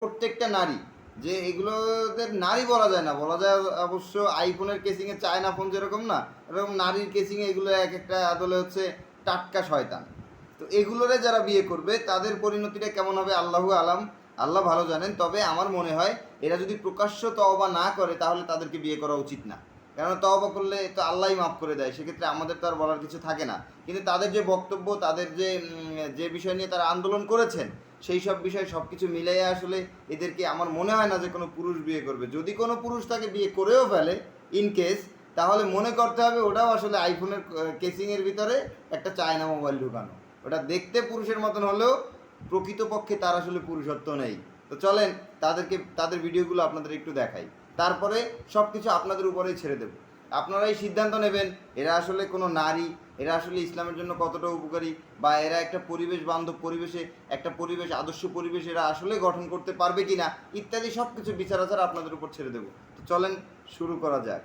প্রত্যেকটা নারী, যে এগুলোদের নারী বলা যায় না, বলা যায় অবশ্য আইফোনের কেসিংয়ে চায়না ফোন যেরকম না, এরকম নারীর কেসিংয়ে এগুলো এক একটা আদলে হচ্ছে টাটকা শয়তান। তো এগুলোরে যারা বিয়ে করবে তাদের পরিণতিটা কেমন হবে আল্লাহু আলাম, আল্লাহ ভালো জানেন। তবে আমার মনে হয় এরা যদি প্রকাশ্য তওবা না করে তাহলে তাদেরকে বিয়ে করা উচিত না। কেননা তওবা করলে তো আল্লাহই মাফ করে দেয়, সেক্ষেত্রে আমাদের তো আর বলার কিছু থাকে না। কিন্তু তাদের যে বক্তব্য, তাদের যে বিষয় নিয়ে তারা আন্দোলন করেছেন, সেই সব বিষয় সব কিছু মিলাই আসলে এদেরকে আমার মনে হয় না যে কোনো পুরুষ বিয়ে করবে। যদি কোনো পুরুষ তাকে বিয়ে করেও ফেলে ইন কেস, তাহলে মনে করতে হবে ওটাও আসলে আইফোনের কেসিংয়ের ভিতরে একটা চায়না মোবাইল ঢুকানো। ওটা দেখতে পুরুষের মতন হলেও প্রকৃতপক্ষে তার আসলে পুরুষত্ব নেই। তো চলেন তাদের ভিডিওগুলো আপনাদের একটু দেখাই, তারপরে সব কিছু আপনাদের উপরেই ছেড়ে দেব। আপনারাই সিদ্ধান্ত নেবেন এরা আসলে কোনো নারী, এরা আসলে ইসলামের জন্য কতটা উপকারী, বা এরা একটা পরিবেশ বান্ধব পরিবেশে, একটা পরিবেশ আদর্শ পরিবেশ এরা আসলে গঠন করতে পারবে কি না, ইত্যাদি সব কিছু বিচার আচার আপনাদের উপর ছেড়ে দেবো। তো চলেন শুরু করা যাক।